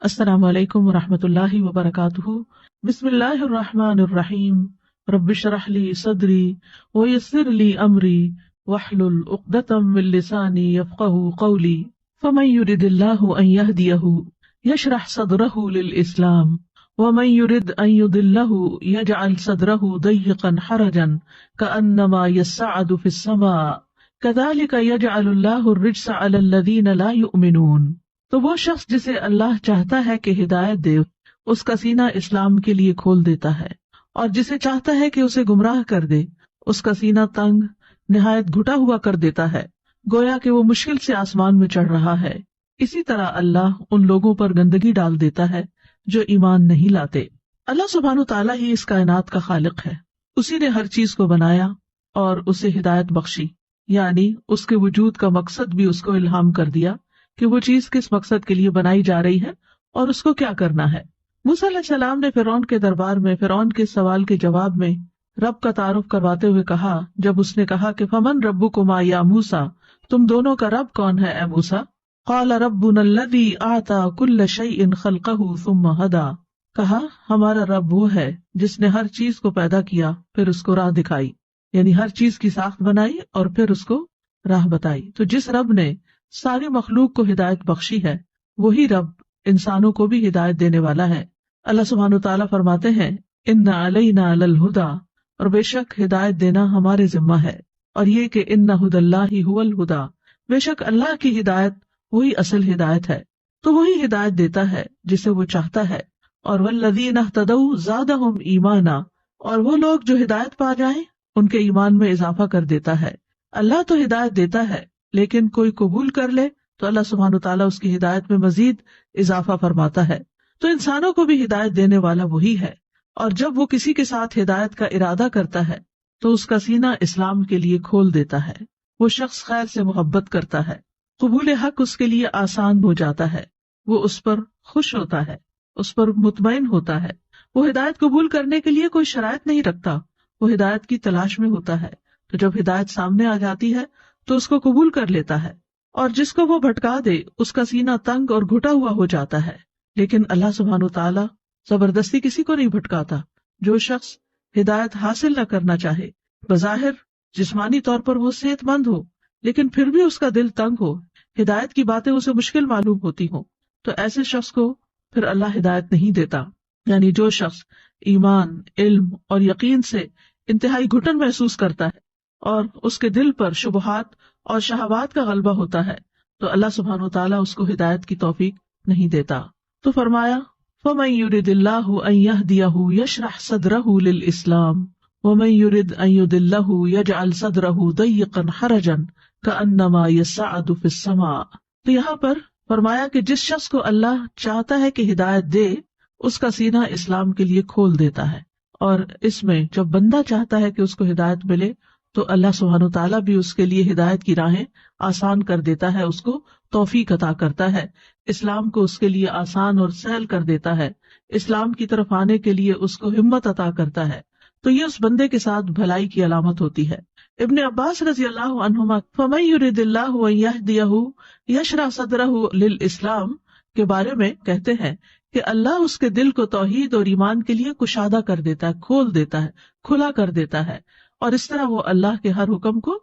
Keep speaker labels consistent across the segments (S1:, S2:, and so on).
S1: السلام علیکم ورحمۃ اللہ وبرکاتہ۔ بسم اللہ الرحمن الرحیم۔ رب اشرح لی صدری ویسر لی امری واحلل عقدۃ من لسانی یفقہوا قولی۔ فمن یرد اللہ ان یہدیہ یشرح صدرہ للاسلام ومن یرد ان یضلہ یجعل صدرہ ضیقا حرجا کأنما یصعد فی السماء کذلک یجعل اللہ الرجس علی الذین لا یؤمنون۔ تو وہ شخص جسے اللہ چاہتا ہے کہ ہدایت دے اس کا سینہ اسلام کے لیے کھول دیتا ہے، اور جسے چاہتا ہے کہ اسے گمراہ کر دے اس کا سینہ تنگ نہایت گھٹا ہوا کر دیتا ہے، گویا کہ وہ مشکل سے آسمان میں چڑھ رہا ہے۔ اسی طرح اللہ ان لوگوں پر گندگی ڈال دیتا ہے جو ایمان نہیں لاتے۔ اللہ سبحانہ تعالیٰ ہی اس کائنات کا خالق ہے، اسی نے ہر چیز کو بنایا اور اسے ہدایت بخشی، یعنی اس کے وجود کا مقصد بھی اس کو الہام کر دیا کہ وہ چیز کس مقصد کے لیے بنائی جا رہی ہے اور اس کو کیا کرنا ہے۔ موسیٰ علیہ السلام نے فرعون کے دربار میں فرعون کے سوال کے جواب میں رب کا تعارف کرواتے ہوئے کہا، جب اس نے کہا کہ فمن ربکما یا موسیٰ، تم دونوں کا رب کون ہے اے موسیٰ؟ قال ربنا الذی اعطی کل شیء خلقہ ثم ہدی، کہا ہمارا رب وہ ہے جس نے ہر چیز کو پیدا کیا پھر اس کو راہ دکھائی، یعنی ہر چیز کی ساخت بنائی اور پھر اس کو راہ بتائی۔ تو جس رب نے ساری مخلوق کو ہدایت بخشی ہے وہی رب انسانوں کو بھی ہدایت دینے والا ہے۔ اللہ سبحانہ تعالیٰ فرماتے ہیں ان علینا للہدی، اور بے شک ہدایت دینا ہمارے ذمہ ہے، اور یہ کہ ان ھدی اللہ ھو الھدی، بے شک اللہ کی ہدایت وہی اصل ہدایت ہے، تو وہی ہدایت دیتا ہے جسے وہ چاہتا ہے۔ اور والذین اہتدوا زادہم ایمانا، اور وہ لوگ جو ہدایت پا جائیں ان کے ایمان میں اضافہ کر دیتا ہے۔ اللہ تو ہدایت دیتا ہے لیکن کوئی قبول کر لے تو اللہ سبحانہ تعالیٰ اس کی ہدایت میں مزید اضافہ فرماتا ہے۔ تو انسانوں کو بھی ہدایت دینے والا وہی ہے، اور جب وہ کسی کے ساتھ ہدایت کا ارادہ کرتا ہے تو اس کا سینہ اسلام کے لیے کھول دیتا ہے، وہ شخص خیر سے محبت کرتا ہے، قبول حق اس کے لیے آسان ہو جاتا ہے، وہ اس پر خوش ہوتا ہے، اس پر مطمئن ہوتا ہے، وہ ہدایت قبول کرنے کے لیے کوئی شرائط نہیں رکھتا، وہ ہدایت کی تلاش میں ہوتا ہے، تو جب ہدایت سامنے آ جاتی ہے تو اس کو قبول کر لیتا ہے، اور جس کو وہ بھٹکا دے اس کا سینہ تنگ اور گھٹا ہوا ہو جاتا ہے۔ لیکن اللہ سبحانہ تعالیٰ زبردستی کسی کو نہیں بھٹکاتا۔ جو شخص ہدایت حاصل نہ کرنا چاہے، بظاہر جسمانی طور پر وہ صحت مند ہو لیکن پھر بھی اس کا دل تنگ ہو، ہدایت کی باتیں اسے مشکل معلوم ہوتی ہوں، تو ایسے شخص کو پھر اللہ ہدایت نہیں دیتا۔ یعنی جو شخص ایمان، علم اور یقین سے انتہائی گھٹن محسوس کرتا ہے اور اس کے دل پر شبہات اور شہوات کا غلبہ ہوتا ہے تو اللہ سبحانہ وتعالیٰ اس کو ہدایت کی توفیق نہیں دیتا۔ تو فرمایا فَمَن يُرِدِ اللَّهُ أَن يَهْدِيَهُ يَشْرَحْ صَدْرَهُ لِلْإِسْلَامِ وَمَن يُرِدْ أَن يُضِلَّهُ يَجْعَلْ صَدْرَهُ ضَيِّقًا حَرَجًا كَأَنَّمَا يَصْعَدُ فِي السَّمَاءِ۔ تو یہاں پر فرمایا کہ جس شخص کو اللہ چاہتا ہے کہ ہدایت دے اس کا سینہ اسلام کے لیے کھول دیتا ہے، اور اس میں جب بندہ چاہتا ہے کہ اس کو ہدایت ملے تو اللہ سبحانہ تعالیٰ بھی اس کے لیے ہدایت کی راہیں آسان کر دیتا ہے، اس کو توفیق عطا کرتا ہے، اسلام کو اس کے لیے آسان اور سہل کر دیتا ہے، اسلام کی طرف آنے کے لیے اس کو ہمت عطا کرتا ہے، تو یہ اس بندے کے ساتھ بھلائی کی علامت ہوتی ہے۔ ابن عباس رضی اللہ عنہما فَمَن يُرِدِ اللَّهُ أَن يَهْدِيَهُ يَشْرَحْ صَدْرَهُ لِلْإِسْلَامِ کے بارے میں کہتے ہیں کہ اللہ اس کے دل کو توحید اور ایمان کے لیے کشادہ کر دیتا ہے، کھول دیتا ہے، کھلا کر دیتا ہے، اور اس طرح وہ اللہ کے ہر حکم کو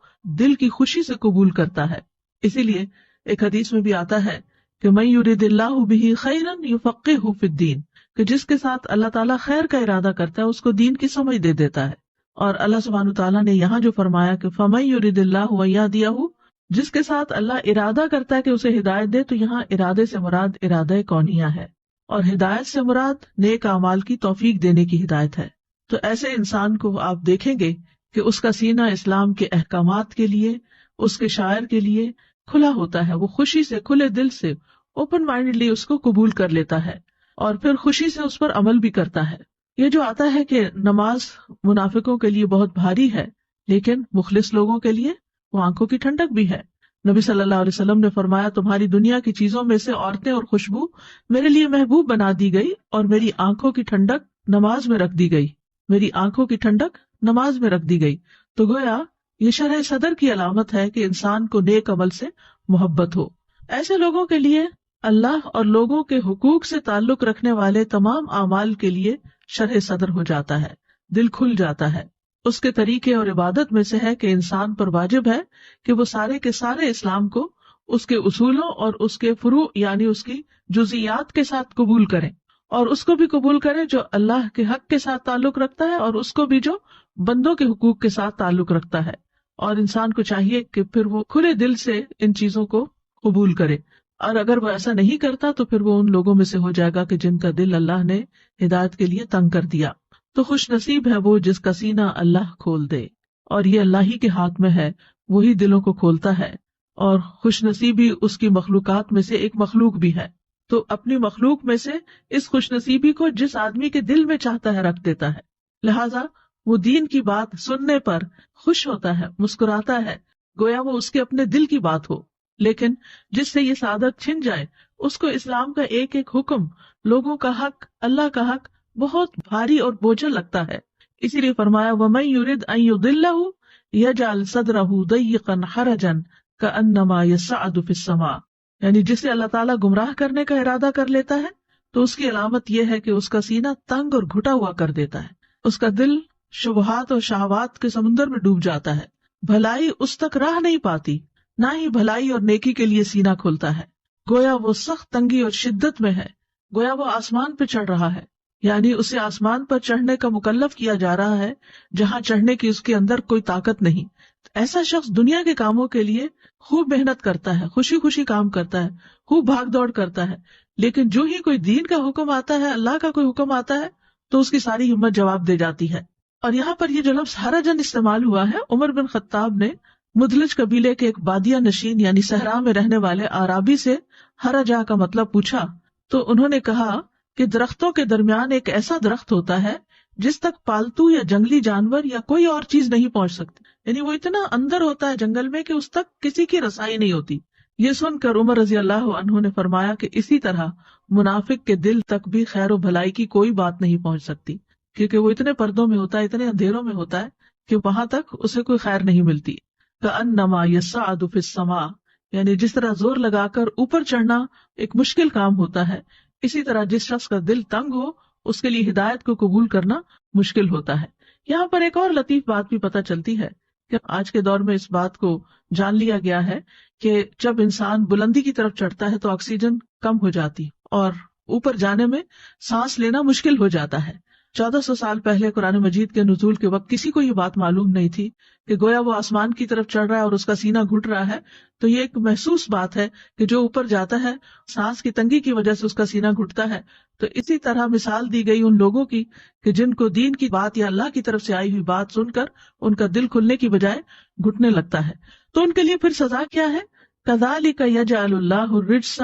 S1: دل کی خوشی سے قبول کرتا ہے۔ اسی لیے ایک حدیث میں بھی آتا ہے کہ مَن يُرِدِ اللَّهُ بِهِ خَيْرًا يُفَقِّهْهُ فِي الدِّينِ، کہ جس کے ساتھ اللہ تعالیٰ خیر کا ارادہ کرتا ہے اس کو دین کی سمجھ دے دیتا ہے۔ اور اللہ سبحانہ تعالیٰ نے یہاں جو فرمایا کہ فَمَن يُرِدِ اللَّهُ أَن يَهْدِيَهُ، جس کے ساتھ اللہ ارادہ کرتا ہے کہ اسے ہدایت دے، تو یہاں ارادے سے مراد ارادہ کونیہ ہے، اور ہدایت سے مراد نیک اعمال کی توفیق دینے کی ہدایت ہے۔ تو ایسے انسان کو آپ دیکھیں گے کہ اس کا سینہ اسلام کے احکامات کے لیے، اس کے شاعر کے لیے کھلا ہوتا ہے، وہ خوشی سے، کھلے دل سے، اوپن مائنڈلی اس کو قبول کر لیتا ہے اور پھر خوشی سے اس پر عمل بھی کرتا ہے۔ یہ جو آتا ہے کہ نماز منافقوں کے لیے بہت بھاری ہے لیکن مخلص لوگوں کے لیے وہ آنکھوں کی ٹھنڈک بھی ہے۔ نبی صلی اللہ علیہ وسلم نے فرمایا تمہاری دنیا کی چیزوں میں سے عورتیں اور خوشبو میرے لیے محبوب بنا دی گئی اور میری آنکھوں کی ٹھنڈک نماز میں رکھ دی گئی، میری آنکھوں کی ٹھنڈک نماز میں رکھ دی گئی۔ تو گویا یہ شرح صدر کی علامت ہے کہ انسان کو نیک عمل سے محبت ہو۔ ایسے لوگوں کے لیے اللہ اور لوگوں کے حقوق سے تعلق رکھنے والے تمام اعمال کے لیے شرح صدر ہو جاتا ہے، دل کھل جاتا ہے۔ اس کے طریقے اور عبادت میں سے ہے کہ انسان پر واجب ہے کہ وہ سارے کے سارے اسلام کو اس کے اصولوں اور اس کے فروع یعنی اس کی جزیات کے ساتھ قبول کریں، اور اس کو بھی قبول کریں جو اللہ کے حق کے ساتھ تعلق رکھتا ہے اور اس کو بھی جو بندوں کے حقوق کے ساتھ تعلق رکھتا ہے۔ اور انسان کو چاہیے کہ پھر وہ کھلے دل سے ان چیزوں کو قبول کرے، اور اگر وہ ایسا نہیں کرتا تو پھر وہ ان لوگوں میں سے ہو جائے گا کہ جن کا دل اللہ نے ہدایت کے لیے تنگ کر دیا۔ تو خوش نصیب ہے وہ جس کا سینہ اللہ کھول دے، اور یہ اللہ ہی کے ہاتھ میں ہے، وہی دلوں کو کھولتا ہے، اور خوش نصیبی اس کی مخلوقات میں سے ایک مخلوق بھی ہے۔ تو اپنی مخلوق میں سے اس خوش نصیبی کو جس آدمی کے دل میں چاہتا ہے رکھ دیتا ہے، لہذا وہ دین کی بات سننے پر خوش ہوتا ہے، مسکراتا ہے، گویا وہ اس کے اپنے دل کی بات ہو۔ لیکن جس سے یہ سعادت چھن جائے، اس کو اسلام کا ایک ایک حکم، لوگوں کا حق، اللہ کا حق بہت بھاری اور بوجھل لگتا ہے۔ اسی لیے فرمایا وَمَن يُرِدْ أَن يُضِلَّهُ يَجْعَلْ صَدْرَهُ ضَيِّقًا حَرَجًا كَأَنَّمَا يَصْعَدُ فِي السَّمَاءِ، یعنی جسے اللہ تعالیٰ گمراہ کرنے کا ارادہ کر لیتا ہے تو اس کی علامت یہ ہے کہ اس کا سینہ تنگ اور گھٹا ہوا کر دیتا ہے، اس کا دل شبہات اور شہوات کے سمندر میں ڈوب جاتا ہے، بھلائی اس تک راہ نہیں پاتی، نہ ہی بھلائی اور نیکی کے لیے سینہ کھلتا ہے، گویا وہ سخت تنگی اور شدت میں ہے، گویا وہ آسمان پہ چڑھ رہا ہے، یعنی اسے آسمان پر چڑھنے کا مکلف کیا جا رہا ہے جہاں چڑھنے کی اس کے اندر کوئی طاقت نہیں۔ ایسا شخص دنیا کے کاموں کے لیے خوب محنت کرتا ہے، خوشی خوشی کام کرتا ہے، خوب بھاگ دوڑ کرتا ہے، لیکن جو ہی کوئی دین کا حکم آتا ہے، اللہ کا کوئی حکم آتا ہے تو اس کی ساری ہمت جواب دے جاتی ہے۔ اور یہاں پر یہ جو لفظ حرجن استعمال ہوا ہے، عمر بن خطاب نے مدلج قبیلے کے ایک بادیہ نشین یعنی صحرا میں رہنے والے اعرابی سے حرجہ کا مطلب پوچھا تو انہوں نے کہا کہ درختوں کے درمیان ایک ایسا درخت ہوتا ہے جس تک پالتو یا جنگلی جانور یا کوئی اور چیز نہیں پہنچ سکتی، یعنی وہ اتنا اندر ہوتا ہے جنگل میں کہ اس تک کسی کی رسائی نہیں ہوتی۔ یہ سن کر عمر رضی اللہ عنہ نے فرمایا کہ اسی طرح منافق کے دل تک بھی خیر و بھلائی کی کوئی بات نہیں پہنچ سکتی، کیونکہ وہ اتنے پردوں میں ہوتا ہے، اتنے اندھیروں میں ہوتا ہے کہ وہاں تک اسے کوئی خیر نہیں ملتی۔ کأنما یصعد فی السماء، یعنی جس طرح زور لگا کر اوپر چڑھنا ایک مشکل کام ہوتا ہے، اسی طرح جس شخص کا دل تنگ ہو اس کے لیے ہدایت کو قبول کرنا مشکل ہوتا ہے۔ یہاں پر ایک اور لطیف بات بھی پتہ چلتی ہے کہ آج کے دور میں اس بات کو جان لیا گیا ہے کہ جب انسان بلندی کی طرف چڑھتا ہے تو آکسیجن کم ہو جاتی اور اوپر جانے میں سانس لینا مشکل ہو جاتا ہے۔ 1400 سال پہلے قرآن مجید کے نزول کے وقت کسی کو یہ بات معلوم نہیں تھی کہ گویا وہ آسمان کی طرف چڑھ رہا ہے اور اس کا سینہ گھٹ رہا ہے، تو یہ ایک محسوس بات ہے کہ جو اوپر جاتا ہے سانس کی تنگی کی وجہ سے اس کا سینہ گھٹتا ہے۔ تو اسی طرح مثال دی گئی ان لوگوں کی کہ جن کو دین کی بات یا اللہ کی طرف سے آئی ہوئی بات سن کر ان کا دل کھلنے کی بجائے گھٹنے لگتا ہے، تو ان کے لیے پھر سزا کیا ہے؟ کذالک یجعل اللہ الرجس،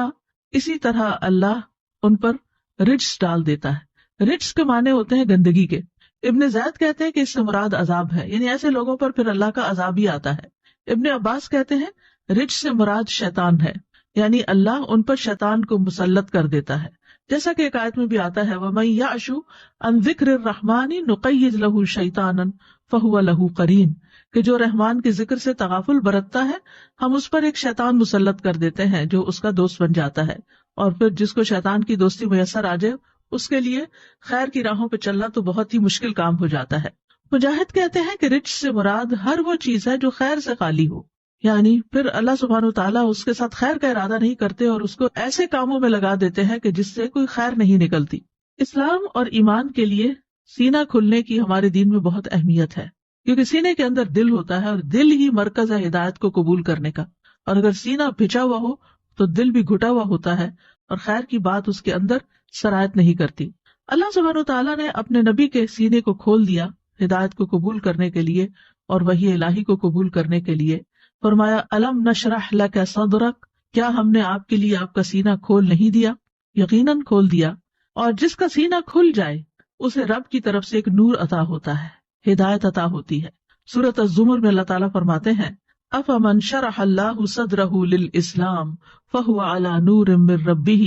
S1: اسی طرح اللہ ان پر رجس ڈال دیتا ہے۔ رجس کے معنی ہوتے ہیں گندگی کے۔ ابن زید کہتے ہیں کہ اس سے مراد عذاب ہے، یعنی ایسے لوگوں پر پھر اللہ کا عذاب ہی آتا ہے۔ ابن عباس کہتے ہیں رجس سے مراد شیطان ہے، یعنی اللہ ان پر شیطان کو مسلط کر دیتا ہے، جیسا کہ ایک آیت میں بھی آتا ہے وَمَن يَعْشُ عَن ذِكْرِ الرَّحْمَنِ نُقَيِّضْ لَهُ شَيْطَانًا فَهُوَ لَهُ قَرِينٌ، کہ جو رحمان کے ذکر سے تغافل برتتا ہے ہم اس پر ایک شیطان مسلط کر دیتے ہیں جو اس کا دوست بن جاتا ہے، اور پھر جس کو شیطان کی دوستی میسر آ جائے اس کے لیے خیر کی راہوں پہ چلنا تو بہت ہی مشکل کام ہو جاتا ہے۔ مجاہد کہتے ہیں کہ رجس سے مراد ہر وہ چیز ہے جو خیر سے خالی ہو، یعنی پھر اللہ سبحانہ وتعالیٰ اس کے ساتھ خیر کا ارادہ نہیں کرتے اور اس کو ایسے کاموں میں لگا دیتے ہیں کہ جس سے کوئی خیر نہیں نکلتی۔ اسلام اور ایمان کے لیے سینہ کھلنے کی ہمارے دین میں بہت اہمیت ہے، کیونکہ سینے کے اندر دل ہوتا ہے اور دل ہی مرکز ہے ہدایت کو قبول کرنے کا، اور اگر سینہ بھچا ہوا ہو تو دل بھی گھٹا ہوا ہوتا ہے اور خیر کی بات اس کے اندر سرایت نہیں کرتی۔ اللہ سبحانہ وتعالیٰ نے اپنے نبی کے سینے کو کھول دیا ہدایت کو قبول کرنے کے لیے اور وحی الہی کو قبول کرنے کے لیے۔ فرمایا الم نشرح لک صدرک، کیا ہم نے آپ کے لیے آپ کا سینہ کھول نہیں دیا؟ یقیناً کھول دیا، اور جس کا سینہ کھل جائے اسے رب کی طرف سے ایک نور عطا ہوتا ہے، ہدایت عطا ہوتی ہے۔ سورۃ الزمر میں اللہ تعالیٰ فرماتے ہیں افمن شرح اللہ صدرہ للاسلام فہو علی نور من ربہ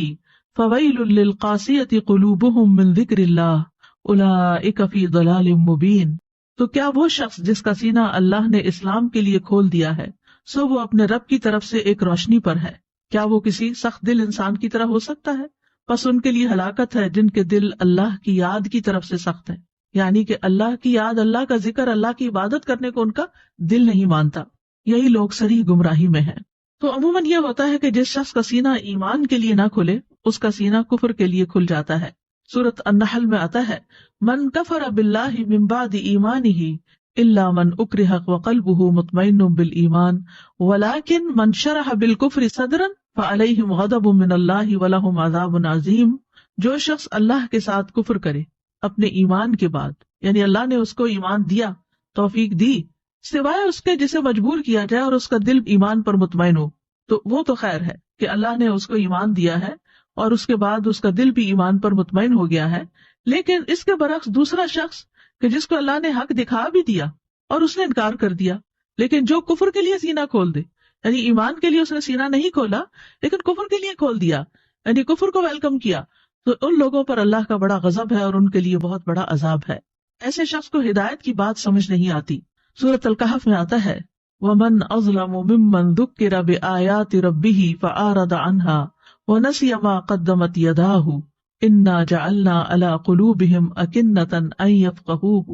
S1: فویل للقاسیۃ قلوبہم من ذکر اللہ اولئک فی ضلال مبین۔ تو کیا وہ شخص جس کا سینہ اللہ نے اسلام کے لیے کھول دیا ہے سو وہ اپنے رب کی طرف سے ایک روشنی پر ہے، کیا وہ کسی سخت دل انسان کی طرح ہو سکتا ہے؟ بس ان کے لیے ہلاکت ہے جن کے دل اللہ کی یاد کی طرف سے سخت ہے، یعنی کہ اللہ کی یاد، اللہ کا ذکر، اللہ کی عبادت کرنے کو ان کا دل نہیں مانتا. یہی لوگ صریح گمراہی میں ہیں. تو عموماً یہ ہوتا ہے کہ جس شخص کا سینہ ایمان کے لیے نہ کھلے، اس کا سینہ کفر کے لیے کھل جاتا ہے. سورۃ النحل میں آتا ہے، من کفر باللہ من بعد ایمانہ الا من اکرہ وقلبہ مطمئن بالایمان ولکن من شرح بالکفر صدرا فعلیہم غضب من اللہ ولہم عذاب عظیم. جو شخص اللہ کے ساتھ کفر کرے اپنے ایمان کے بعد، یعنی اللہ نے اس کو ایمان دیا، توفیق دی، سوائے اس کے جسے مجبور کیا جائے اور اس کا دل ایمان پر مطمئن ہو، تو وہ تو خیر ہے کہ اللہ نے اس کو ایمان دیا ہے اور اس کے بعد اس کا دل بھی ایمان پر مطمئن ہو گیا ہے. لیکن اس کے برعکس دوسرا شخص کہ جس کو اللہ نے حق دکھا بھی دیا اور اس نے انکار کر دیا، لیکن جو کفر کے لیے سینہ کھول دے، یعنی ایمان کے لیے اس نے سینہ نہیں کھولا لیکن کفر کے لیے کھول دیا، یعنی کفر کو ویلکم کیا، تو ان لوگوں پر اللہ کا بڑا غضب ہے اور ان کے لیے بہت بڑا عذاب ہے. ایسے شخص کو ہدایت کی بات سمجھ نہیں آتی. سورۃ الکہف میں آتا ہے، وَمَنْ أَظْلَمُ مِمَّنْ ذُكِّرَ بِآيَاتِ رَبِّهِ فَأَعْرَضَ عَنْهَا وَنَسِيَ مَا قَدَّمَتْ يَدَاهُ إِنَّا جَعَلْنَا عَلَى قُلُوبِهِمْ أَكِنَّةً أَن يَفْقَهُوهُ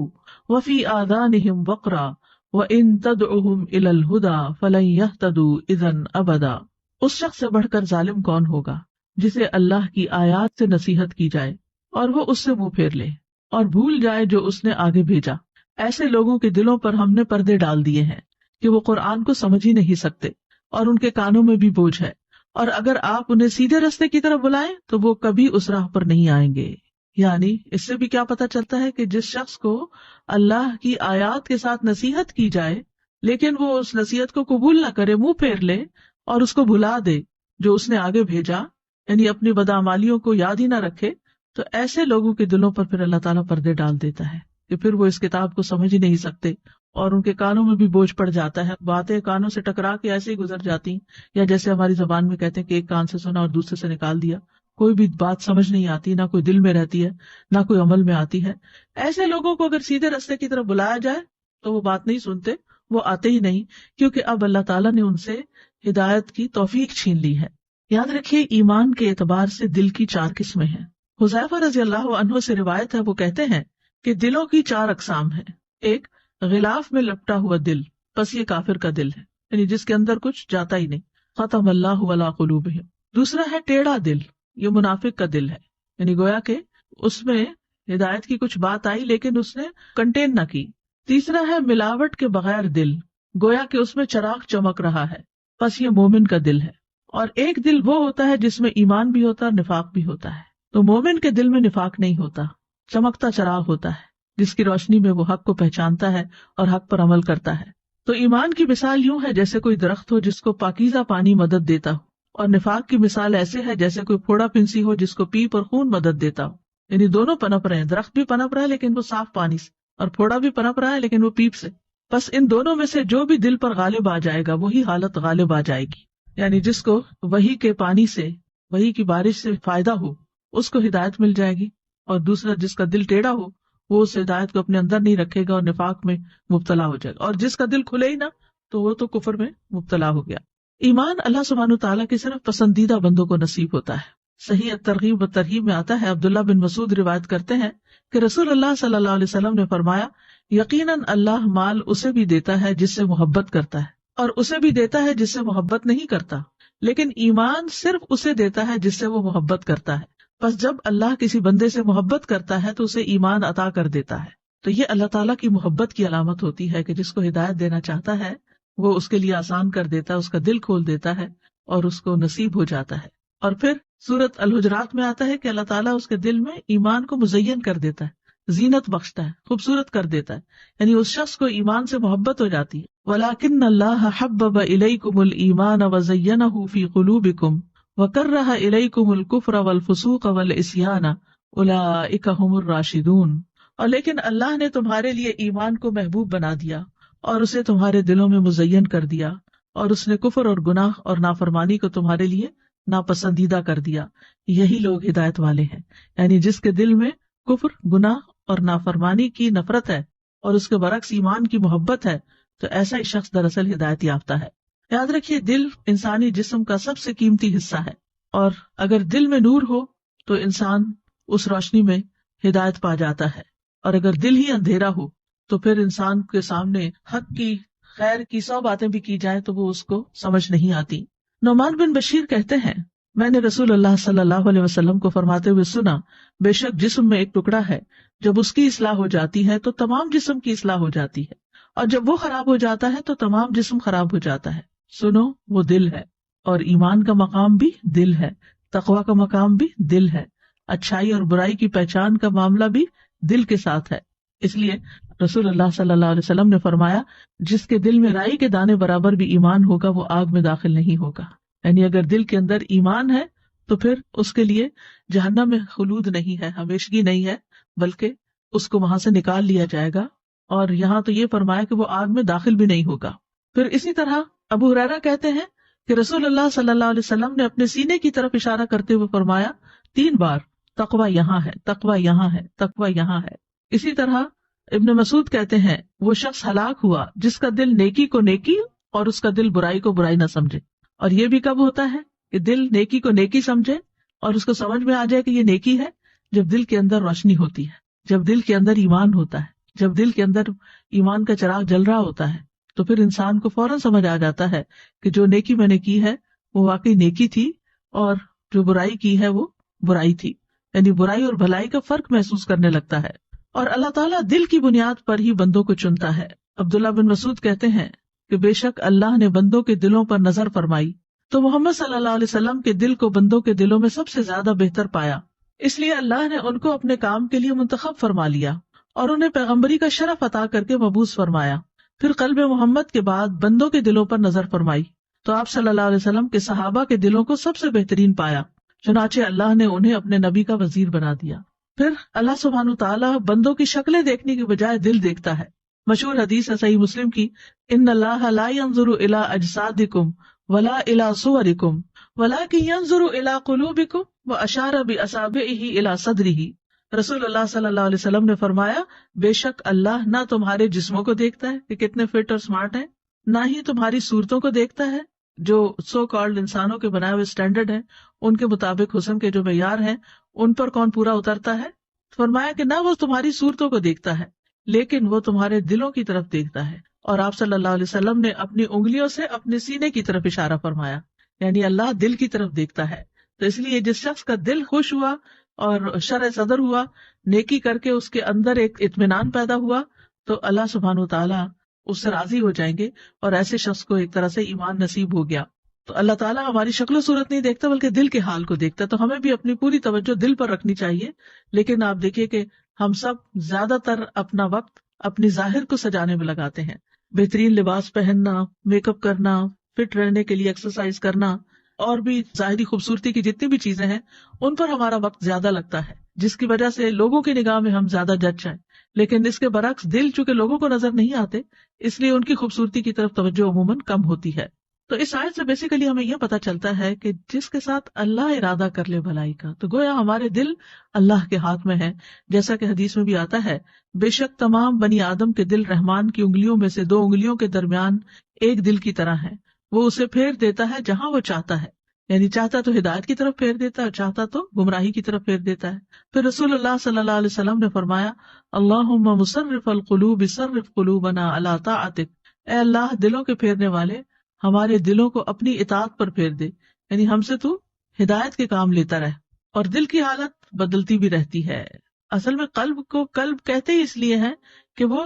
S1: وَفِي آذَانِهِمْ وَقْرًا وَإِن تَدْعُهُمْ إِلَى الْهُدَى فَلَن يَهْتَدُوا إِذًا أَبَدًا. اس شخص سے بڑھ کر ظالم کون ہوگا جسے اللہ کی آیات سے نصیحت کی جائے اور وہ اس سے منہ پھیر لے اور بھول جائے جو اس نے آگے بھیجا. ایسے لوگوں کے دلوں پر ہم نے پردے ڈال دیے ہیں کہ وہ قرآن کو سمجھ ہی نہیں سکتے اور ان کے کانوں میں بھی بوجھ ہے، اور اگر آپ انہیں سیدھے راستے کی طرف بلائیں تو وہ کبھی اس راہ پر نہیں آئیں گے. یعنی اس سے بھی کیا پتہ چلتا ہے کہ جس شخص کو اللہ کی آیات کے ساتھ نصیحت کی جائے لیکن وہ اس نصیحت کو قبول نہ کرے، منہ پھیر لے اور اس کو بھلا دے جو اس نے آگے بھیجا، یعنی اپنی بدعمالیوں کو یاد ہی نہ رکھے، تو ایسے لوگوں کے دلوں پر پھر اللہ تعالیٰ پردے ڈال دیتا ہے کہ پھر وہ اس کتاب کو سمجھ ہی نہیں سکتے اور ان کے کانوں میں بھی بوجھ پڑ جاتا ہے. باتیں کانوں سے ٹکرا کے ایسے ہی گزر جاتی، یا جیسے ہماری زبان میں کہتے ہیں کہ ایک کان سے سنا اور دوسرے سے نکال دیا. کوئی بھی بات سمجھ نہیں آتی، نہ کوئی دل میں رہتی ہے نہ کوئی عمل میں آتی ہے. ایسے لوگوں کو اگر سیدھے راستے کی طرف بلایا جائے تو وہ بات نہیں سنتے، وہ آتے ہی نہیں، کیونکہ اب اللہ تعالیٰ نے ان سے ہدایت کی توفیق چھین لی ہے. یاد رکھیے، ایمان کے اعتبار سے دل کی 4 قسمیں ہیں. حذیفہ رضی اللہ عنہ سے روایت ہے، وہ کہتے ہیں کہ دلوں کی 4 اقسام ہیں. ایک، غلاف میں لپٹا ہوا دل، بس یہ کافر کا دل ہے، یعنی جس کے اندر کچھ جاتا ہی نہیں، ختم اللہ علی قلوبہم. دوسرا ہے ٹیڑھا دل، یہ منافق کا دل ہے، یعنی گویا کہ اس میں ہدایت کی کچھ بات آئی لیکن اس نے کنٹین نہ کی. تیسرا ہے ملاوٹ کے بغیر دل، گویا کہ اس میں چراغ چمک رہا ہے، بس یہ مومن کا دل ہے. اور ایک دل وہ ہوتا ہے جس میں ایمان بھی ہوتا ہے اور نفاق بھی ہوتا ہے. تو مومن کے دل میں نفاق نہیں ہوتا، چمکتا چراغ ہوتا ہے جس کی روشنی میں وہ حق کو پہچانتا ہے اور حق پر عمل کرتا ہے. تو ایمان کی مثال یوں ہے جیسے کوئی درخت ہو جس کو پاکیزہ پانی مدد دیتا ہو، اور نفاق کی مثال ایسے ہے جیسے کوئی پھوڑا پنسی ہو جس کو پیپ اور خون مدد دیتا ہو. یعنی دونوں پنپ رہے ہیں، درخت بھی پنپ رہا ہے لیکن وہ صاف پانی سے، اور پھوڑا بھی پنپ رہا ہے لیکن وہ پیپ سے. بس ان دونوں میں سے جو بھی دل پر غالب آ جائے گا وہی حالت غالب آ جائے گی. یعنی جس کو وحی کے پانی سے، وحی کی بارش سے فائدہ ہو اس کو ہدایت مل جائے گی، اور دوسرا جس کا دل ٹیڑھا ہو وہ اس ہدایت کو اپنے اندر نہیں رکھے گا اور نفاق میں مبتلا ہو جائے گا، اور جس کا دل کھلے ہی نہ تو وہ تو کفر میں مبتلا ہو گیا. ایمان اللہ سبحانہ تعالیٰ کے صرف پسندیدہ بندوں کو نصیب ہوتا ہے. صحیح ترغیب و ترہیب میں آتا ہے، عبداللہ بن مسعود روایت کرتے ہیں کہ رسول اللہ صلی اللہ علیہ وسلم نے فرمایا، یقیناً اللہ مال اسے بھی دیتا ہے جس سے محبت کرتا ہے اور اسے بھی دیتا ہے جس سے محبت نہیں کرتا، لیکن ایمان صرف اسے دیتا ہے جس سے وہ محبت کرتا ہے. بس جب اللہ کسی بندے سے محبت کرتا ہے تو اسے ایمان عطا کر دیتا ہے. تو یہ اللہ تعالیٰ کی محبت کی علامت ہوتی ہے کہ جس کو ہدایت دینا چاہتا ہے وہ اس کے لیے آسان کر دیتا ہے، اس کا دل کھول دیتا ہے اور اس کو نصیب ہو جاتا ہے. اور پھر سورۃ الحجرات میں آتا ہے کہ اللہ تعالیٰ اس کے دل میں ایمان کو مزین کر دیتا ہے، زینت بخشتا ہے، خوبصورت کر دیتا ہے، یعنی اس شخص کو ایمان سے محبت ہو جاتی ہے. وَلَٰكِنَّ اللَّهَ حَبَّبَ إِلَيْكُمُ الْإِيمَانَ وَزَيَّنَهُ فِي قُلُوبِكُمْ وَكَرَّهَ إِلَيْكُمُ الْكُفْرَ وَالْفُسُوقَ وَالْعِصْيَانَ أُولَٰئِكَ هُمُ الرَّاشِدُونَ. اور لیکن اللہ نے تمہارے لیے ایمان کو محبوب بنا دیا اور اسے تمہارے دلوں میں مزین کر دیا، اور اس نے کفر اور گناہ اور نافرمانی کو تمہارے لیے ناپسندیدہ کر دیا. یہی لوگ ہدایت والے ہیں. یعنی جس کے دل میں کفر، گناہ اور نافرمانی کی نفرت ہے اور اس کے برعکس ایمان کی محبت ہے تو ایسا ہی شخص دراصل ہدایت یافتہ ہے. یاد رکھیے دل انسانی جسم کا سب سے قیمتی حصہ ہے، اور اگر دل میں نور ہو تو انسان اس روشنی میں ہدایت پا جاتا ہے، اور اگر دل ہی اندھیرا ہو تو پھر انسان کے سامنے حق کی خیر کی 100 باتیں بھی کی جائیں تو وہ اس کو سمجھ نہیں آتی۔ نعمان بن بشیر کہتے ہیں میں نے رسول اللہ صلی اللہ علیہ وسلم کو فرماتے ہوئے سنا، بے شک جسم میں ایک ٹکڑا ہے، جب اس کی اصلاح ہو جاتی ہے تو تمام جسم کی اصلاح ہو جاتی ہے، اور جب وہ خراب ہو جاتا ہے تو تمام جسم خراب ہو جاتا ہے۔ سنو، وہ دل ہے، اور ایمان کا مقام بھی دل ہے، تقویٰ کا مقام بھی دل ہے، اچھائی اور برائی کی پہچان کا معاملہ بھی دل کے ساتھ ہے۔ اس لیے رسول اللہ صلی اللہ علیہ وسلم نے فرمایا جس کے دل میں رائی کے دانے برابر بھی ایمان ہوگا وہ آگ میں داخل نہیں ہوگا۔ یعنی اگر دل کے اندر ایمان ہے تو پھر اس کے لیے جہنم میں خلود نہیں ہے، ہمیشگی نہیں ہے، بلکہ اس کو وہاں سے نکال لیا جائے گا، اور یہاں تو یہ فرمایا کہ وہ آگ میں داخل بھی نہیں ہوگا۔ پھر اسی طرح ابو ہریرہ کہتے ہیں کہ رسول اللہ صلی اللہ علیہ وسلم نے اپنے سینے کی طرف اشارہ کرتے ہوئے فرمایا 3 بار تقویٰ یہاں ہے، تقویٰ یہاں ہے، تقویٰ یہاں ہے۔ اسی طرح ابن مسعود کہتے ہیں وہ شخص ہلاک ہوا جس کا دل نیکی کو نیکی اور اس کا دل برائی کو برائی نہ سمجھے۔ اور یہ بھی کب ہوتا ہے کہ دل نیکی کو نیکی سمجھے اور اس کو سمجھ میں آ جائے کہ یہ نیکی ہے؟ جب دل کے اندر روشنی ہوتی ہے، جب دل کے اندر ایمان ہوتا ہے، جب دل کے اندر ایمان کا چراغ جل رہا ہوتا ہے تو پھر انسان کو فوراً سمجھ آ جاتا ہے کہ جو نیکی میں نے کی ہے وہ واقعی نیکی تھی، اور جو برائی کی ہے وہ برائی تھی، یعنی برائی اور بھلائی کا فرق محسوس کرنے لگتا ہے۔ اور اللہ تعالیٰ دل کی بنیاد پر ہی بندوں کو چنتا ہے۔ عبداللہ بن مسعود کہتے ہیں کہ بے شک اللہ نے بندوں کے دلوں پر نظر فرمائی تو محمد صلی اللہ علیہ وسلم کے دل کو بندوں کے دلوں میں سب سے زیادہ بہتر پایا، اس لیے اللہ نے ان کو اپنے کام کے لیے منتخب فرما لیا اور انہیں پیغمبری کا شرف عطا کر کے مبعوث فرمایا۔ پھر قلب محمد کے بعد بندوں کے دلوں پر نظر فرمائی تو آپ صلی اللہ علیہ وسلم کے صحابہ کے دلوں کو سب سے بہترین پایا، چنانچہ اللہ نے انہیں اپنے نبی کا وزیر بنا دیا۔ پھر اللہ سبحانہ تعالیٰ بندوں کی شکلیں دیکھنے کے بجائے دل دیکھتا ہے۔ مشہور حدیث ہے صحیح مسلم کی، ان اللہ لا ينظر الى اجسادکم ولا الى صورکم ولکن ينظر الى قلوبکم واشار باصابعہ الى صدرہ۔ رسول اللہ صلی اللہ علیہ وسلم نے فرمایا بے شک اللہ نہ تمہارے جسموں کو دیکھتا ہے کہ کتنے فٹ اور سمارٹ ہیں، نہ ہی تمہاری صورتوں کو دیکھتا ہے جو سو کالڈ انسانوں کے بنائے ہوئے اسٹینڈرڈ ہیں، ان کے مطابق حسن کے جو معیار ہیں ان پر کون پورا اترتا ہے۔ فرمایا کہ نہ وہ تمہاری صورتوں کو دیکھتا ہے لیکن وہ تمہارے دلوں کی طرف دیکھتا ہے۔ اور آپ صلی اللہ علیہ وسلم نے اپنی انگلیوں سے اپنے سینے کی طرف اشارہ فرمایا، یعنی اللہ دل کی طرف دیکھتا ہے۔ تو اس لیے جس شخص کا دل خوش ہوا اور شرح صدر ہوا، نیکی کر کے اس کے اندر ایک اطمینان پیدا ہوا، تو اللہ سبحانہ وتعالیٰ اس سے راضی ہو جائیں گے، اور ایسے شخص کو ایک طرح سے ایمان نصیب ہو گیا۔ تو اللہ تعالیٰ ہماری شکل و صورت نہیں دیکھتا بلکہ دل کے حال کو دیکھتا، تو ہمیں بھی اپنی پوری توجہ دل پر رکھنی چاہیے۔ لیکن آپ دیکھیے کہ ہم سب زیادہ تر اپنا وقت اپنی ظاہر کو سجانے میں لگاتے ہیں، بہترین لباس پہننا، میک اپ کرنا، فٹ رہنے کے لیے ایکسرسائز کرنا، اور بھی ظاہری خوبصورتی کی جتنی بھی چیزیں ہیں ان پر ہمارا وقت زیادہ لگتا ہے، جس کی وجہ سے لوگوں کی نگاہ میں ہم زیادہ جج جائیں۔ لیکن اس کے برعکس دل چونکہ لوگوں کو نظر نہیں آتے، اس لیے ان کی خوبصورتی کی طرف توجہ عموماً کم ہوتی ہے۔ تو اس آیت سے بیسیکلی ہمیں یہ پتا چلتا ہے کہ جس کے ساتھ اللہ ارادہ کر لے بھلائی کا، تو گویا ہمارے دل اللہ کے ہاتھ میں ہے، جیسا کہ حدیث میں بھی آتا ہے بے شک تمام بنی آدم کے دل رحمان کی انگلیوں میں سے 2 انگلیوں کے درمیان ایک دل کی طرح ہے، وہ اسے پھیر دیتا ہے جہاں وہ چاہتا ہے، یعنی چاہتا تو ہدایت کی طرف پھیر دیتا ہے اور چاہتا تو گمراہی کی طرف پھیر دیتا ہے۔ پھر رسول اللہ صلی اللہ علیہ وسلم نے فرمایا اللہم مصرف القلوب صرف قلوبنا علی طاعتک، اے اللہ دلوں کے پھیرنے والے ہمارے دلوں کو اپنی اطاعت پر پھیر دے، یعنی ہم سے تو ہدایت کے کام لیتا رہ۔ اور دل کی حالت بدلتی بھی رہتی ہے، اصل میں قلب کو قلب کہتے ہی اس لیے ہے کہ وہ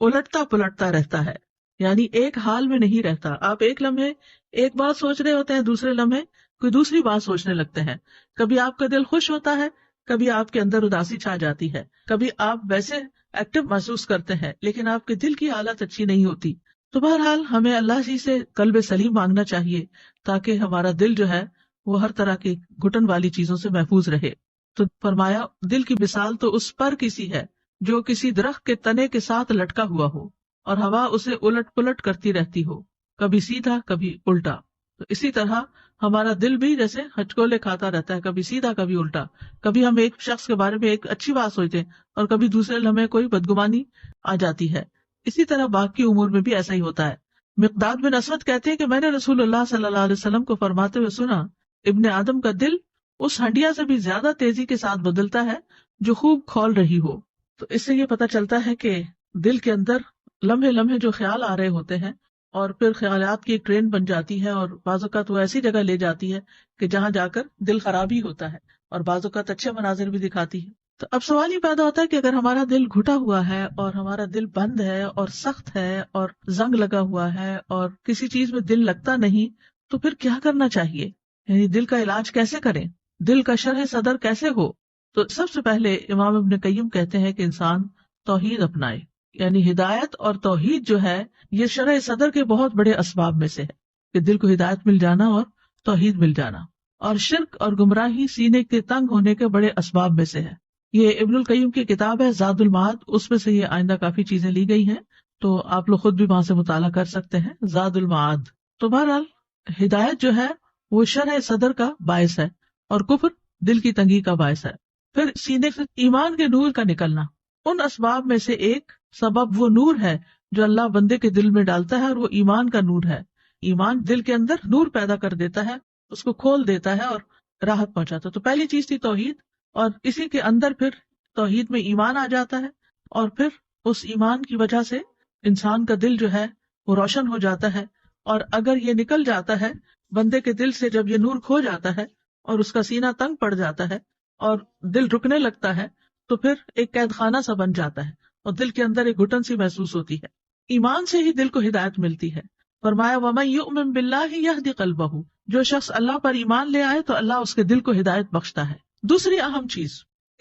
S1: الٹتا پلٹتا رہتا ہے، یعنی ایک حال میں نہیں رہتا۔ آپ ایک لمحے ایک بات سوچ رہے ہوتے ہیں، دوسرے لمحے کوئی دوسری بات سوچنے لگتے ہیں، کبھی آپ کا دل خوش ہوتا ہے، کبھی آپ کے اندر اداسی چھا جاتی ہے، کبھی آپ ویسے ایکٹیو محسوس کرتے ہیں لیکن آپ کے دل کی حالت اچھی نہیں ہوتی۔ تو بہرحال ہمیں اللہ جی سے قلب سلیم مانگنا چاہیے تاکہ ہمارا دل جو ہے وہ ہر طرح کی گھٹن والی چیزوں سے محفوظ رہے۔ تو فرمایا دل کی مثال تو اس پر کسی ہے جو کسی درخت کے تنے کے ساتھ لٹکا ہوا ہو اور ہوا اسے الٹ پلٹ کرتی رہتی ہو، کبھی سیدھا کبھی الٹا۔ تو اسی طرح ہمارا دل بھی جیسے ہچکولے کھاتا رہتا ہے، کبھی سیدھا کبھی الٹا، کبھی ہم ایک شخص کے بارے میں ایک اچھی بات سوچتے ہیں اور کبھی دوسرے لمحے کوئی بدگمانی آ جاتی ہے۔ اسی طرح باقی امور میں بھی ایسا ہی ہوتا ہے۔ مقداد بن اسود کہتے ہیں کہ میں نے رسول اللہ صلی اللہ علیہ وسلم کو فرماتے ہوئے سنا، ابن آدم کا دل اس ہڈیا سے بھی زیادہ تیزی کے ساتھ بدلتا ہے جو خوب کھول رہی ہو۔ تو اس سے یہ پتہ چلتا ہے کہ دل کے اندر لمحے لمحے جو خیال آ رہے ہوتے ہیں، اور پھر خیالات کی ایک ٹرین بن جاتی ہے، اور بعض اوقات وہ ایسی جگہ لے جاتی ہے کہ جہاں جا کر دل خراب ہی ہوتا ہے، اور بعض اوقات اچھے مناظر بھی دکھاتی ہے۔ تو اب سوال یہ پیدا ہوتا ہے کہ اگر ہمارا دل گھٹا ہوا ہے اور ہمارا دل بند ہے اور سخت ہے اور زنگ لگا ہوا ہے اور کسی چیز میں دل لگتا نہیں، تو پھر کیا کرنا چاہیے؟ یعنی دل کا علاج کیسے کریں؟ دل کا شرح صدر کیسے ہو؟ تو سب سے پہلے امام ابن قیم کہتے ہیں کہ انسان توحید اپنائے، یعنی ہدایت اور توحید جو ہے یہ شرح صدر کے بہت بڑے اسباب میں سے ہے، کہ دل کو ہدایت مل جانا اور توحید مل جانا۔ اور شرک اور گمراہی سینے کے تنگ ہونے کے بڑے اسباب میں سے ہے۔ یہ ابن القیم کی کتاب ہے زاد المعاد، اس میں سے یہ آئندہ کافی چیزیں لی گئی ہیں، تو آپ لوگ خود بھی وہاں سے مطالعہ کر سکتے ہیں، زاد المعاد۔ تو بہرحال ہدایت جو ہے وہ شرح صدر کا باعث ہے، اور کفر دل کی تنگی کا باعث ہے۔ پھر سینے سے ایمان کے نور کا نکلنا، ان اسباب میں سے ایک سبب وہ نور ہے جو اللہ بندے کے دل میں ڈالتا ہے، اور وہ ایمان کا نور ہے۔ ایمان دل کے اندر نور پیدا کر دیتا ہے، اس کو کھول دیتا ہے اور راحت پہنچاتا ہے۔ تو پہلی چیز تھی توحید، اور اسی کے اندر پھر توحید میں ایمان آ جاتا ہے، اور پھر اس ایمان کی وجہ سے انسان کا دل جو ہے وہ روشن ہو جاتا ہے۔ اور اگر یہ نکل جاتا ہے بندے کے دل سے، جب یہ نور کھو جاتا ہے اور اس کا سینہ تنگ پڑ جاتا ہے اور دل رکنے لگتا ہے، تو پھر ایک قید خانہ سا بن جاتا ہے، اور دل کے اندر ایک گھٹن سی محسوس ہوتی ہے۔ ایمان سے ہی دل کو ہدایت ملتی ہے۔ فرمایا وَمَن يُؤْمِن بِاللَّهِ يَهْدِ قَلْبَهُ، جو شخص اللہ پر ایمان لے آئے تو اللہ اس کے دل کو ہدایت بخشتا ہے۔ دوسری اہم چیز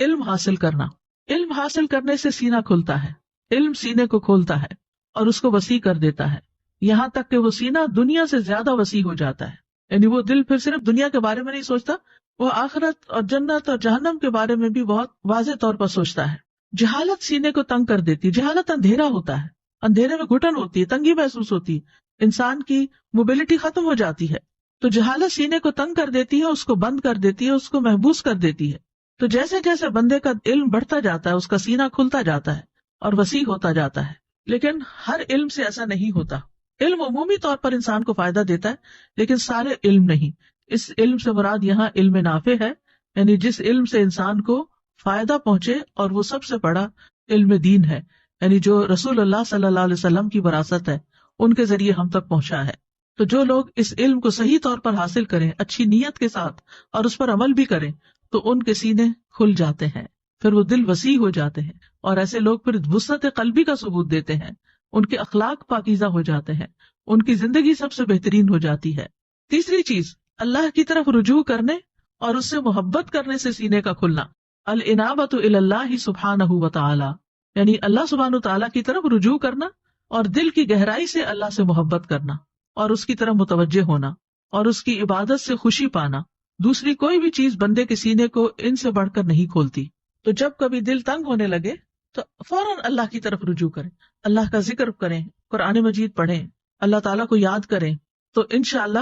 S1: علم حاصل کرنا۔ علم حاصل کرنے سے سینہ کھلتا ہے، علم سینے کو کھولتا ہے اور اس کو وسیع کر دیتا ہے، یہاں تک کہ وہ سینہ دنیا سے زیادہ وسیع ہو جاتا ہے۔ یعنی وہ دل پھر صرف دنیا کے بارے میں نہیں سوچتا، وہ آخرت اور جنت اور جہنم کے بارے میں بھی بہت واضح طور پر سوچتا ہے۔ جہالت سینے کو تنگ کر دیتی، جہالت اندھیرا ہوتا ہے، اندھیرے میں گھٹن ہوتی ہے، تنگی محسوس ہوتی ہے، انسان کی موبلٹی ختم ہو جاتی ہے۔ تو جہالت سینے کو تنگ کر دیتی ہے، اس کو بند کر دیتی ہے، اس کو محبوس کر دیتی ہے۔ تو جیسے جیسے بندے کا علم بڑھتا جاتا ہے، اس کا سینہ کھلتا جاتا ہے اور وسیع ہوتا جاتا ہے۔ لیکن ہر علم سے ایسا نہیں ہوتا۔ علم عمومی طور پر انسان کو فائدہ دیتا ہے، لیکن سارے علم نہیں۔ اس علم سے مراد یہاں علم نافع ہے، یعنی جس علم سے انسان کو فائدہ پہنچے، اور وہ سب سے بڑا علم دین ہے، یعنی جو رسول اللہ صلی اللہ علیہ وسلم کی وراثت ہے، ان کے ذریعے ہم تک پہنچا ہے۔ تو جو لوگ اس علم کو صحیح طور پر حاصل کریں، اچھی نیت کے ساتھ، اور اس پر عمل بھی کریں، تو ان کے سینے کھل جاتے ہیں، پھر وہ دل وسیع ہو جاتے ہیں، اور ایسے لوگ پھر وسعت قلبی کا ثبوت دیتے ہیں، ان کے اخلاق پاکیزہ ہو جاتے ہیں، ان کی زندگی سب سے بہترین ہو جاتی ہے۔ تیسری چیز اللہ کی طرف رجوع کرنے اور اس سے محبت کرنے سے سینے کا کھلنا۔ الانابۃ الی اللہ سبحانہ وتعالی، یعنی اللہ سبحانہ وتعالی کی طرف رجوع کرنا، اور دل کی گہرائی سے اللہ سے محبت کرنا، اور اس کی طرف متوجہ ہونا، اور اس کی عبادت سے خوشی پانا۔ دوسری کوئی بھی چیز بندے کے سینے کو ان سے بڑھ کر نہیں کھولتی۔ تو جب کبھی دل تنگ ہونے لگے تو فوراً اللہ کی طرف رجوع کریں، اللہ کا ذکر کریں، قرآن مجید پڑھیں، اللہ تعالیٰ کو یاد کریں، تو انشاءاللہ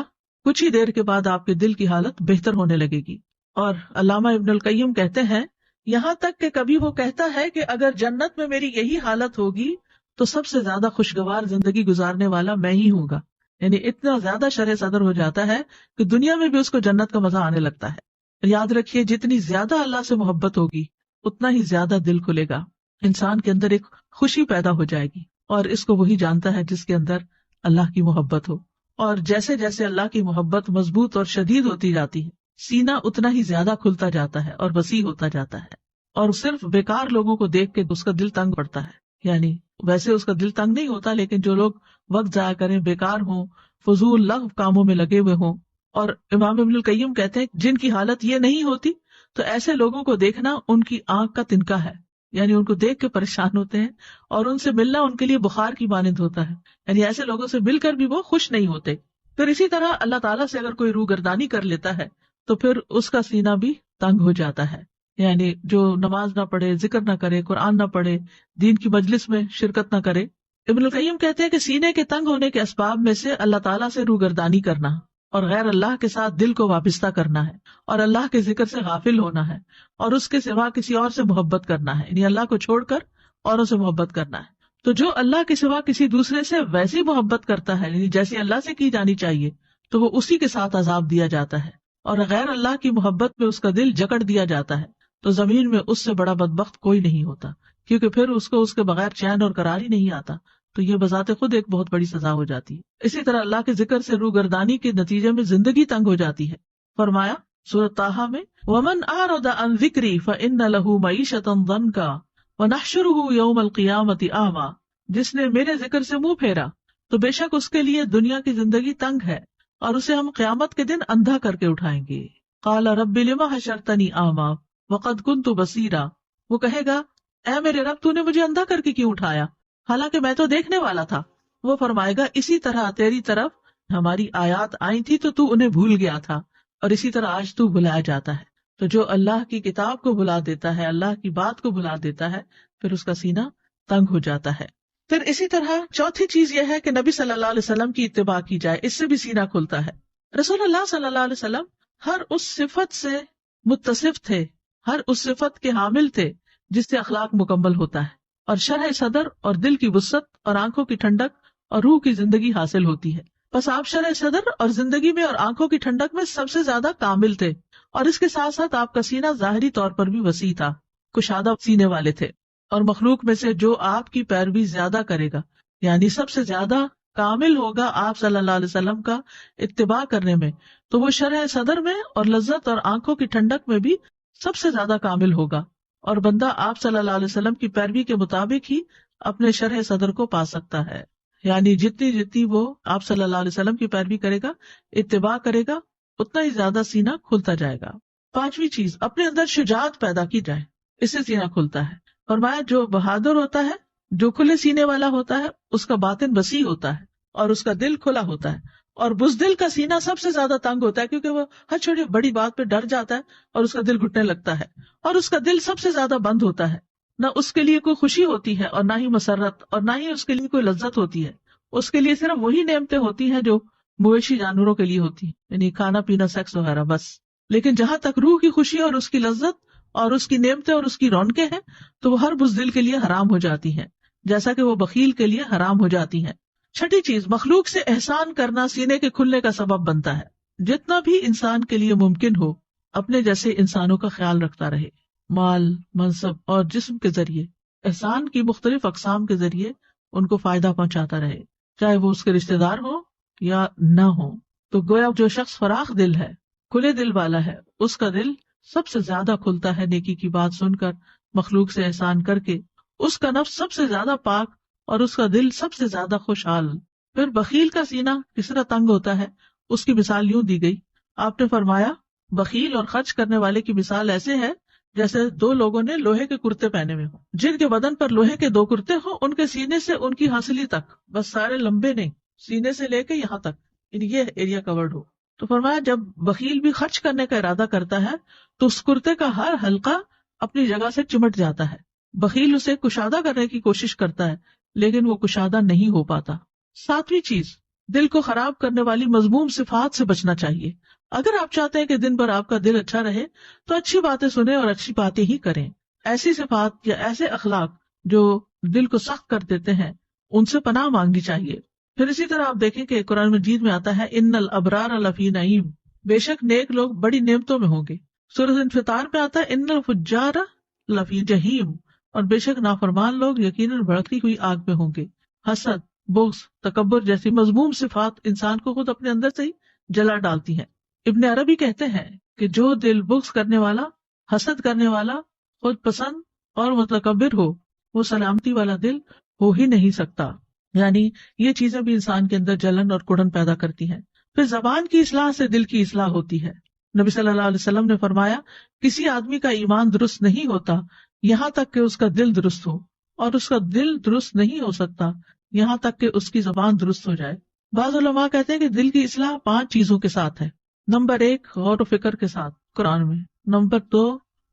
S1: کچھ ہی دیر کے بعد آپ کے دل کی حالت بہتر ہونے لگے گی۔ اور علامہ ابن القیم کہتے ہیں، یہاں تک کہ کبھی وہ کہتا ہے کہ اگر جنت میں میری یہی حالت ہوگی تو سب سے زیادہ خوشگوار زندگی گزارنے والا میں ہی ہوں گا۔ یعنی اتنا زیادہ شرح صدر ہو جاتا ہے کہ دنیا میں بھی اس کو جنت کا مزہ آنے لگتا ہے۔ یاد رکھیے، جتنی زیادہ اللہ سے محبت ہوگی اتنا ہی زیادہ دل کھلے گا، انسان کے اندر ایک خوشی پیدا ہو جائے گی، اور اس کو وہی جانتا ہے جس کے اندر اللہ کی محبت ہو۔ اور جیسے جیسے اللہ کی محبت مضبوط اور شدید ہوتی جاتی ہے، سینہ اتنا ہی زیادہ کھلتا جاتا ہے اور وسیع ہوتا جاتا ہے، اور صرف بیکار لوگوں کو دیکھ کے اس کا دل تنگ پڑتا ہے۔ یعنی ویسے اس کا دل تنگ نہیں ہوتا، لیکن جو لوگ وقت ضائع کریں، بیکار ہوں، فضول لغو کاموں میں لگے ہوئے ہوں۔ اور امام ابن القیم کہتے ہیں جن کی حالت یہ نہیں ہوتی تو ایسے لوگوں کو دیکھنا ان کی آنکھ کا تنکا ہے، یعنی ان کو دیکھ کے پریشان ہوتے ہیں، اور ان سے ملنا ان کے لیے بخار کی مانند ہوتا ہے، یعنی ایسے لوگوں سے مل کر بھی وہ خوش نہیں ہوتے۔ پھر اسی طرح اللہ تعالیٰ سے اگر کوئی روگردانی کر لیتا ہے تو پھر اس کا سینہ بھی تنگ ہو جاتا ہے، یعنی جو نماز نہ پڑھے، ذکر نہ کرے، قرآن نہ پڑھے، دین کی مجلس میں شرکت نہ کرے۔ ابن القیم کہتے ہیں کہ سینے کے تنگ ہونے کے اسباب میں سے اللہ تعالیٰ سے روگردانی کرنا، اور غیر اللہ کے ساتھ دل کو وابستہ کرنا ہے، اور اللہ کے ذکر سے غافل ہونا ہے، اور اس کے سوا کسی اور سے محبت کرنا ہے، یعنی اللہ کو چھوڑ کر اوروں سے محبت کرنا ہے۔ تو جو اللہ کے سوا کسی دوسرے سے ویسی محبت کرتا ہے یعنی جیسی اللہ سے کی جانی چاہیے تو وہ اسی کے ساتھ عذاب دیا جاتا ہے، اور غیر اللہ کی محبت میں اس کا دل جکڑ دیا جاتا ہے تو زمین میں اس سے بڑا بدبخت کوئی نہیں ہوتا، کیونکہ پھر اس کو اس کے بغیر چین اور قرار ہی نہیں آتا، تو یہ بذات خود ایک بہت بڑی سزا ہو جاتی ہے۔ اسی طرح اللہ کے ذکر سے روگردانی کے نتیجے میں زندگی تنگ ہو جاتی ہے۔ فرمایا سورۃ طٰہٰ میں وَمَنْ أَعْرَضَ عَنْ ذِكْرِي فَإِنَّ لَهُ مَعِيشَةً ضَنْكًا وَنَحْشُرُهُ يَوْمَ الْقِيَامَةِ أَعْمَىٰ، جس نے میرے ذکر سے منہ پھیرا تو بے شک اس کے لیے دنیا کی زندگی تنگ ہے اور اسے ہم قیامت کے دن اندھا کر کے اٹھائیں گے۔ قال رب لم حشرتنی اعمیٰ وقد كنت بصیرا، وہ کہے گا اے میرے رب تو نے مجھے اندھا کر کے کیوں اٹھایا حالانکہ میں تو دیکھنے والا تھا۔ وہ فرمائے گا اسی طرح تیری طرف ہماری آیات آئی تھی تو انہیں بھول گیا تھا، اور اسی طرح آج تو بھلایا جاتا ہے۔ تو جو اللہ کی کتاب کو بھلا دیتا ہے، اللہ کی بات کو بھلا دیتا ہے، پھر اس کا سینہ تنگ ہو جاتا ہے۔ پھر اسی طرح چوتھی چیز یہ ہے کہ نبی صلی اللہ علیہ وسلم کی اتباع کی جائے، اس سے بھی سینہ کھلتا ہے۔ رسول اللہ صلی اللہ علیہ وسلم ہر اس صفت سے متصف تھے، ہر اس صفت کے حامل تھے جس سے اخلاق مکمل ہوتا ہے، اور شرح صدر اور دل کی وسعت اور آنکھوں کی ٹھنڈک اور روح کی زندگی حاصل ہوتی ہے۔ بس آپ شرح صدر اور زندگی میں اور آنکھوں کی ٹھنڈک میں سب سے زیادہ کامل تھے، اور اس کے ساتھ ساتھ آپ کا سینہ ظاہری طور پر بھی وسیع تھا، کشادہ سینے والے تھے، اور مخلوق میں سے جو آپ کی پیروی زیادہ کرے گا یعنی سب سے زیادہ کامل ہوگا آپ صلی اللہ علیہ وسلم کا اتباع کرنے میں، تو وہ شرح صدر میں اور لذت اور آنکھوں کی ٹھنڈک میں بھی سب سے زیادہ کامل ہوگا، اور بندہ آپ صلی اللہ علیہ وسلم کی پیروی کے مطابق ہی اپنے شرح صدر کو پا سکتا ہے، یعنی جتنی وہ آپ صلی اللہ علیہ وسلم کی پیروی کرے گا، اتباع کرے گا، اتنا ہی زیادہ سینہ کھلتا جائے گا۔ پانچویں چیز، اپنے اندر شجاعت پیدا کی جائے، اس سے سینہ کھلتا ہے۔ فرمایا جو بہادر ہوتا ہے، جو کھلے سینے والا ہوتا ہے، اس کا باطن وسیع ہوتا ہے اور اس کا دل کھلا ہوتا ہے، اور بزدل کا سینہ سب سے زیادہ تنگ ہوتا ہے کیونکہ وہ ہر چھوٹی بڑی بات پہ ڈر جاتا ہے اور اس کا دل گھٹنے لگتا ہے، اور اس کا دل سب سے زیادہ بند ہوتا ہے، نہ اس کے لیے کوئی خوشی ہوتی ہے اور نہ ہی مسرت، اور نہ ہی اس کے لیے کوئی لذت ہوتی ہے۔ اس کے لیے صرف وہی نعمتیں ہوتی ہیں جو مویشی جانوروں کے لیے ہوتی ہیں، یعنی کھانا پینا، سیکس وغیرہ، بس۔ لیکن جہاں تک روح کی خوشی اور اس کی لذت اور اس کی نعمتیں اور اس کی رونقیں ہیں تو وہ ہر بزدل کے لیے حرام ہو جاتی ہیں، جیسا کہ وہ بخیل کے لیے حرام ہو جاتی ہیں۔ چھٹی چیز، مخلوق سے احسان کرنا سینے کے کھلنے کا سبب بنتا ہے۔ جتنا بھی انسان کے لیے ممکن ہو اپنے جیسے انسانوں کا خیال رکھتا رہے، مال، منصب اور جسم کے ذریعے، احسان کی مختلف اقسام کے ذریعے ان کو فائدہ پہنچاتا رہے، چاہے وہ اس کے رشتہ دار ہو یا نہ ہو۔ تو گویا جو شخص فراخ دل ہے، کھلے دل والا ہے، اس کا دل سب سے زیادہ کھلتا ہے نیکی کی بات سن کر، مخلوق سے احسان کر کے، اس کا نفس سب سے زیادہ پاک اور اس کا دل سب سے زیادہ خوشحال۔ پھر بخیل کا سینہ کس طرح تنگ ہوتا ہے، اس کی مثال یوں دی گئی، آپ نے فرمایا بخیل اور خرچ کرنے والے کی مثال ایسے ہے جیسے دو لوگوں نے لوہے کے کرتے پہنے ہوئے ہوں، جن کے بدن پر لوہے کے دو کرتے ہوں، ان کے سینے سے ان کی ہنسلی تک، بس سارے لمبے نہیں، سینے سے لے کے یہاں تک یہ ایریا کورڈ ہو۔ تو فرمایا جب بخیل بھی خرچ کرنے کا ارادہ کرتا ہے تو اس کرتے کا ہر حلقہ اپنی جگہ سے چمٹ جاتا ہے، بخیل اسے کشادہ کرنے کی کوشش کرتا ہے لیکن وہ کشادہ نہیں ہو پاتا۔ ساتویں چیز، دل کو خراب کرنے والی مذموم صفات سے بچنا چاہیے۔ اگر آپ چاہتے ہیں کہ دن بھر آپ کا دل اچھا رہے تو اچھی باتیں سنیں اور اچھی باتیں ہی کریں۔ ایسی صفات یا ایسے اخلاق جو دل کو سخت کر دیتے ہیں ان سے پناہ مانگنی چاہیے۔ پھر اسی طرح آپ دیکھیں کہ قرآن مجید میں آتا ہے ان الابرار لفی نعیم، بے شک نیک لوگ بڑی نعمتوں میں ہوں گے۔ سورۃ انفطار میں آتا ہے ان الفجار لفی جہیم، اور بے شک نافرمان لوگ یقیناً بھڑکتی ہوئی آگ میں ہوں گے۔ حسد، بغض، تکبر جیسی مذموم صفات انسان کو خود اپنے اندر سے ہی جلا ڈالتی ہیں۔ ابن عربی کہتے ہیں کہ جو دل بغض کرنے والا، حسد کرنے والا، خود پسند اور متکبر ہو، وہ سلامتی والا دل ہو ہی نہیں سکتا، یعنی یہ چیزیں بھی انسان کے اندر جلن اور کڑن پیدا کرتی ہیں۔ پھر زبان کی اصلاح سے دل کی اصلاح ہوتی ہے۔ نبی صلی اللہ علیہ وسلم نے فرمایا کسی آدمی کا ایمان درست نہیں ہوتا یہاں تک کہ اس کا دل درست ہو، اور اس کا دل درست نہیں ہو سکتا یہاں تک کہ اس کی زبان درست ہو جائے۔ بعض علماء کہتے ہیں کہ دل کی اصلاح 5 چیزوں کے ساتھ ہے۔ نمبر 1 غور و فکر کے ساتھ قرآن میں، نمبر 2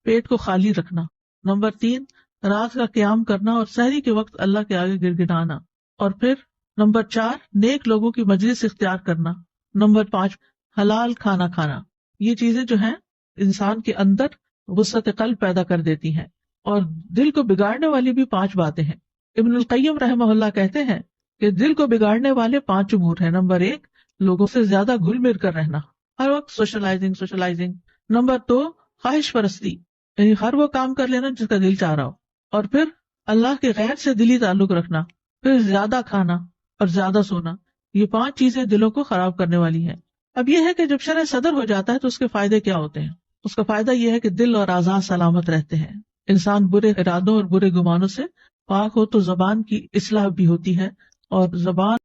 S1: پیٹ کو خالی رکھنا، نمبر 3 رات کا قیام کرنا اور سحری کے وقت اللہ کے آگے گڑگڑانا، اور پھر نمبر 4 نیک لوگوں کی مجلس اختیار کرنا، نمبر 5 حلال کھانا کھانا۔ یہ چیزیں جو ہیں انسان کے اندر وسعت قلب پیدا کر دیتی ہیں، اور دل کو بگاڑنے والی بھی 5 باتیں ہیں۔ ابن القیم رحمہ اللہ کہتے ہیں کہ دل کو بگاڑنے والے 5 امور ہیں. نمبر 1 لوگوں سے زیادہ گھل مل کر رہنا، ہر وقت سوشلائزنگ. نمبر 2 خواہش پرستی، یعنی ہر وہ کام کر لینا جس کا دل چاہ رہا ہو. اور پھر اللہ کے غیر سے دلی تعلق رکھنا. پھر زیادہ کھانا اور زیادہ سونا. یہ 5 چیزیں دلوں کو خراب کرنے والی ہیں. اب یہ ہے کہ جب شرع صدر ہو جاتا ہے تو اس کے فائدے کیا ہوتے ہیں؟ اس کا فائدہ یہ ہے کہ دل اور اعضاء سلامت رہتے ہیں. انسان برے ارادوں اور برے گمانوں سے پاک ہو تو زبان کی اصلاح بھی ہوتی ہے، اور زبان